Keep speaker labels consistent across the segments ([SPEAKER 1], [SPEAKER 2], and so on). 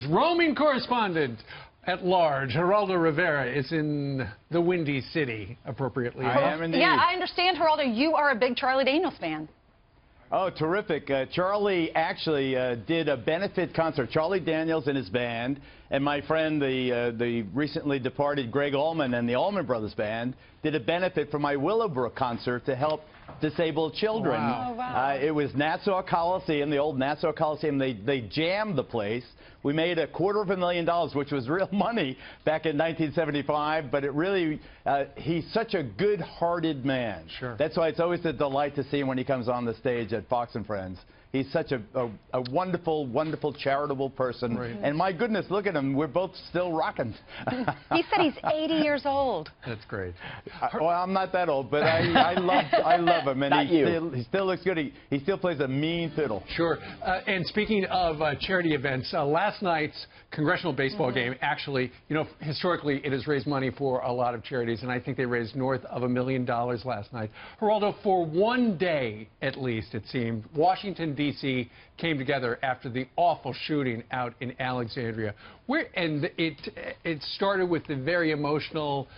[SPEAKER 1] Roaming correspondent at large, Geraldo Rivera is in the Windy City, appropriately.
[SPEAKER 2] I am indeed.
[SPEAKER 3] Yeah, I understand, Geraldo, you are a big Charlie Daniels fan.
[SPEAKER 2] Oh, terrific. Charlie actually did a benefit concert. Charlie Daniels and his band, and my friend, the recently departed Greg Allman and the Allman Brothers Band, did a benefit for my Willowbrook concert to help disabled children.
[SPEAKER 1] Wow.
[SPEAKER 3] Oh, wow.
[SPEAKER 2] It was Nassau Coliseum, the old Nassau Coliseum. They jammed the place. We made $250,000, which was real money back in 1975, but it really, he's such a good-hearted man.
[SPEAKER 1] Sure.
[SPEAKER 2] That's why it's always a delight to see him when he comes on the stage at Fox and Friends. He's such a wonderful, wonderful, charitable person.
[SPEAKER 1] Right.
[SPEAKER 2] And my goodness, look at him. We're both still rocking.
[SPEAKER 3] He said he's 80 years old.
[SPEAKER 1] That's great.
[SPEAKER 2] Well, I'm not that old, but I love him. And he still looks good. He still plays a mean fiddle.
[SPEAKER 1] Sure. And speaking of charity events, last night's congressional baseball game, actually, you know, historically it has raised money for a lot of charities, and I think they raised north of $1 million last night. Geraldo, for one day at least, it seemed, Washington, D.C. came together after the awful shooting out in Alexandria. It started with the very emotional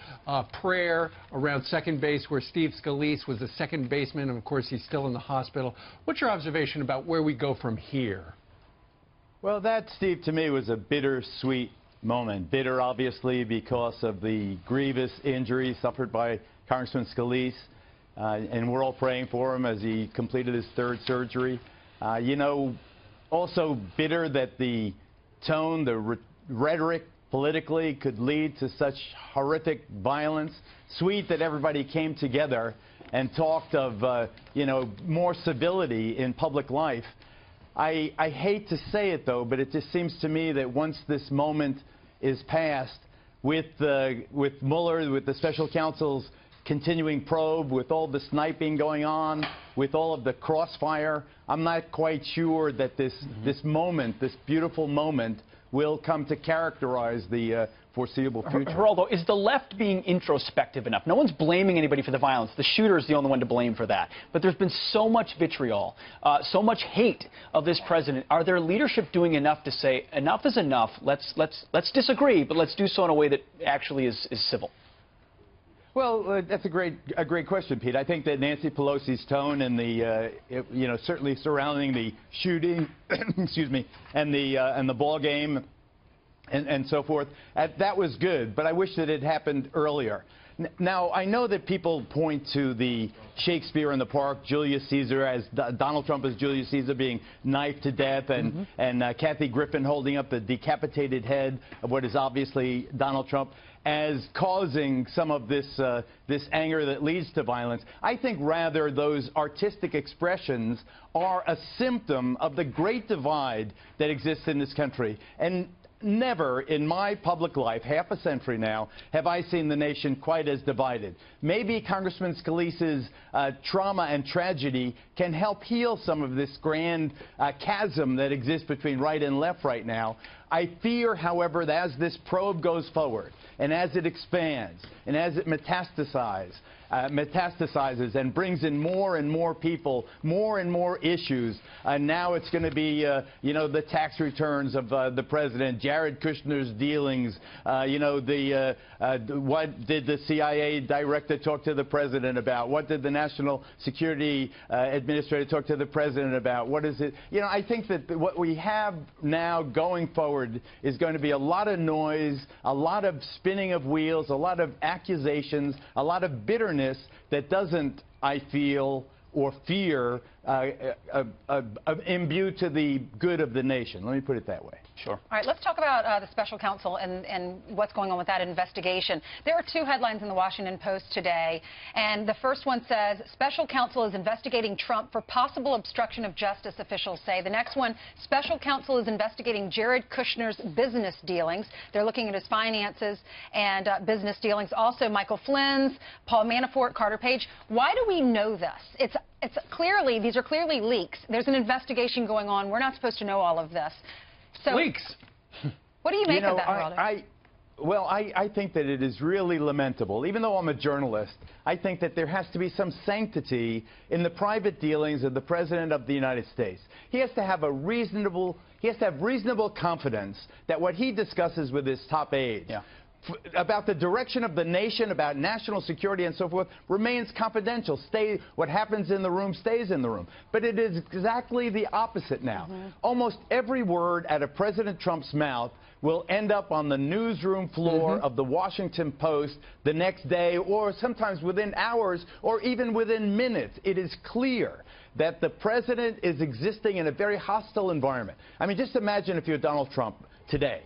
[SPEAKER 1] prayer around second base where Steve Scalise was the second baseman, and of course he's still in the hospital. What's your observation about where we go from here?
[SPEAKER 2] Well, that, Steve, to me was a bittersweet moment. Bitter, obviously, because of the grievous injury suffered by Congressman Scalise, and we're all praying for him as he completed his third surgery. You know, also bitter that the tone, the rhetoric politically could lead to such horrific violence. Sweet that everybody came together and talked of, you know, more civility in public life. I hate to say it, though, but it just seems to me that once this moment is past, with Mueller, with the special counsel's continuing probe, with all the sniping going on, with all of the crossfire, I'm not quite sure that this moment, this beautiful moment, will come to characterize the foreseeable future.
[SPEAKER 4] Geraldo, is the left being introspective enough? No one's blaming anybody for the violence. The shooter is the only one to blame for that. But there's been so much vitriol, so much hate of this president. Are their leadership doing enough to say, enough is enough, let's disagree, but let's do so in a way that actually is civil?
[SPEAKER 2] Well, that's a great question, Pete. I think that Nancy Pelosi's tone and the, you know, certainly surrounding the shooting, excuse me, and the ball game, and so forth, that was good. But I wish that it happened earlier. Now, I know that people point to the Shakespeare in the Park, Julius Caesar, as Donald Trump as Julius Caesar being knifed to death, and Kathy Griffin holding up the decapitated head of what is obviously Donald Trump, as causing some of this anger that leads to violence. I think rather those artistic expressions are a symptom of the great divide that exists in this country. And never in my public life, half a century now, have I seen the nation quite as divided. Maybe Congressman Scalise's trauma and tragedy can help heal some of this grand chasm that exists between right and left right now. I fear, however, that as this probe goes forward, and as it expands, and as it metastasizes and brings in more and more people, more and more issues. Now it's going to be, you know, the tax returns of the president, Jared Kushner's dealings, you know, what did the CIA director talk to the president about? What did the National Security Administrator talk to the president about? What is it? You know, I think that what we have now going forward is going to be a lot of noise, a lot of spinning of wheels, a lot of accusations, a lot of bitterness that doesn't, I feel, or fear, imbue to the good of the nation. Let me put it that way.
[SPEAKER 4] Sure.
[SPEAKER 3] All right, let's talk about the special counsel and what's going on with that investigation. There are two headlines in the Washington Post today, and the first one says, special counsel is investigating Trump for possible obstruction of justice, officials say. The next one, special counsel is investigating Jared Kushner's business dealings. They're looking at his finances and business dealings. Also, Michael Flynn's, Paul Manafort, Carter Page. Why do we know this? These are clearly leaks. There's an investigation going on. We're not supposed to know all of this. So,
[SPEAKER 1] leaks.
[SPEAKER 3] What do you make of that, Geraldo?
[SPEAKER 2] Well, I think that it is really lamentable. Even though I'm a journalist, I think that there has to be some sanctity in the private dealings of the President of the United States. He has to have reasonable confidence that what he discusses with his top aides about the direction of the nation, about national security and so forth, remains confidential. What happens in the room stays in the room. But it is exactly the opposite now. Almost every word out of President Trump's mouth will end up on the newsroom floor of the Washington Post the next day, or sometimes within hours, or even within minutes. It is clear that the president is existing in a very hostile environment. I mean, just imagine if you're Donald Trump today.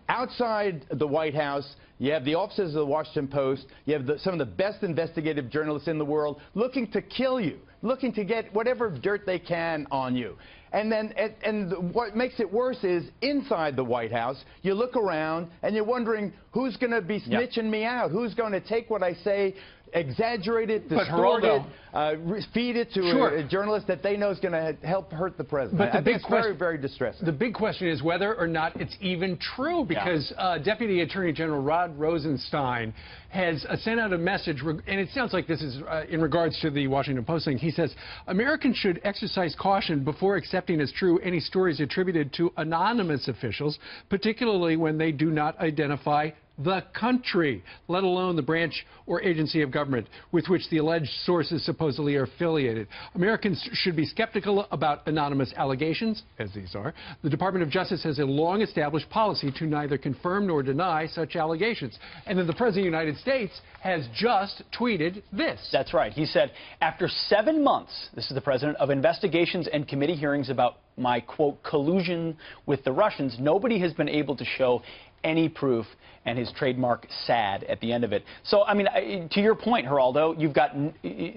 [SPEAKER 2] Outside the White House, you have the offices of the Washington Post, you have some of the best investigative journalists in the world looking to kill you, looking to get whatever dirt they can on you. And what makes it worse is inside the White House, you look around and you're wondering who's going to be snitching me out, who's going to take what I say, exaggerate it, distort it, feed it to a journalist that they know is going to help hurt the president.
[SPEAKER 1] But the big
[SPEAKER 2] question, very, very distressing.
[SPEAKER 1] The big question is whether or not it's even true, because Deputy Attorney General Rod Rosenstein has sent out a message, and it sounds like this is in regards to the Washington Post thing. He says, Americans should exercise caution before accepting as true any stories attributed to anonymous officials, particularly when they do not identify the country, let alone the branch or agency of government with which the alleged sources supposedly are affiliated. Americans should be skeptical about anonymous allegations, as these are. The Department of Justice has a long-established policy to neither confirm nor deny such allegations. And then the President of the United States has just tweeted this.
[SPEAKER 4] That's right. He said, after 7 months, this is the President, of investigations and committee hearings about my, quote, collusion with the Russians, nobody has been able to show any proof, and his trademark sad at the end of it. So, I mean, to your point, Geraldo,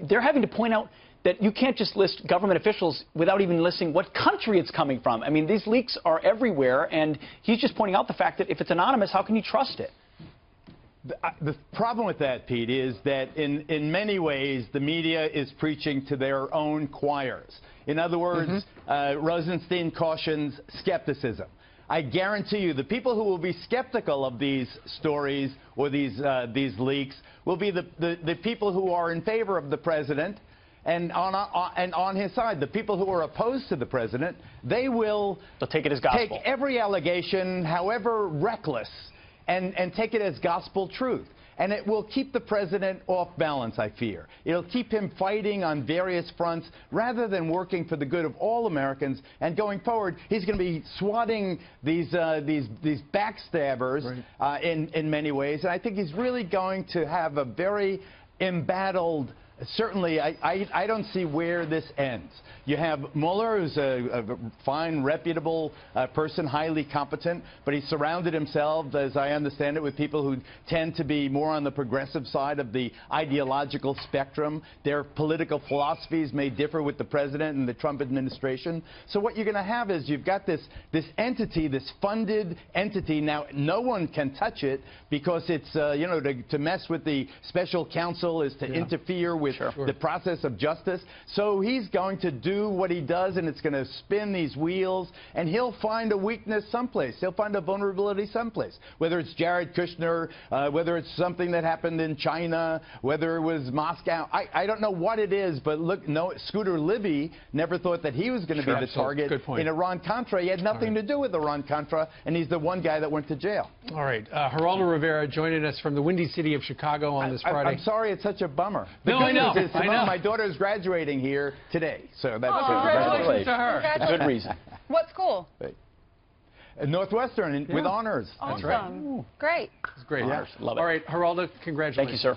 [SPEAKER 4] they're having to point out that you can't just list government officials without even listing what country it's coming from. I mean, these leaks are everywhere, and he's just pointing out the fact that if it's anonymous, how can you trust it?
[SPEAKER 2] The problem with that, Pete, is that in many ways the media is preaching to their own choirs. In other words, Rosenstein cautions skepticism. I guarantee you the people who will be skeptical of these stories or these leaks will be the people who are in favor of the president and on his side. The people who are opposed to the president, they'll
[SPEAKER 4] take it as gospel.
[SPEAKER 2] Take every allegation, however reckless, and take it as gospel truth. And it will keep the president off balance, I fear. It'll keep him fighting on various fronts rather than working for the good of all Americans. And going forward, he's going to be swatting these backstabbers in many ways. And I think he's really going to have a very embattled. Certainly, I don't see where this ends. You have Mueller, who's a fine, reputable person, highly competent, but he surrounded himself, as I understand it, with people who tend to be more on the progressive side of the ideological spectrum. Their political philosophies may differ with the president and the Trump administration. So what you're going to have is you've got this entity, this funded entity. Now, no one can touch it because it's, you know, to mess with the special counsel is to interfere with the process of justice. So he's going to do what he does, and it's going to spin these wheels, and he'll find a weakness someplace. He'll find a vulnerability someplace, whether it's Jared Kushner, whether it's something that happened in China, whether it was Moscow. I don't know what it is, but look, Scooter Libby never thought that he was going to be the target in Iran-Contra. He had nothing to do with Iran-Contra, and he's the one guy that went to jail.
[SPEAKER 1] All right. Geraldo Rivera joining us from the windy city of Chicago on this Friday.
[SPEAKER 2] I'm sorry it's such a bummer.
[SPEAKER 1] No, I know.
[SPEAKER 2] My daughter's graduating here today, so that's
[SPEAKER 3] congratulations to her.
[SPEAKER 4] Good reason.
[SPEAKER 3] What school?
[SPEAKER 2] Northwestern with honors.
[SPEAKER 3] Awesome.
[SPEAKER 2] That's right.
[SPEAKER 3] Great.
[SPEAKER 1] It's great.
[SPEAKER 2] Yeah.
[SPEAKER 4] Love it.
[SPEAKER 1] All right, Geraldo, congratulations.
[SPEAKER 4] Thank you, sir.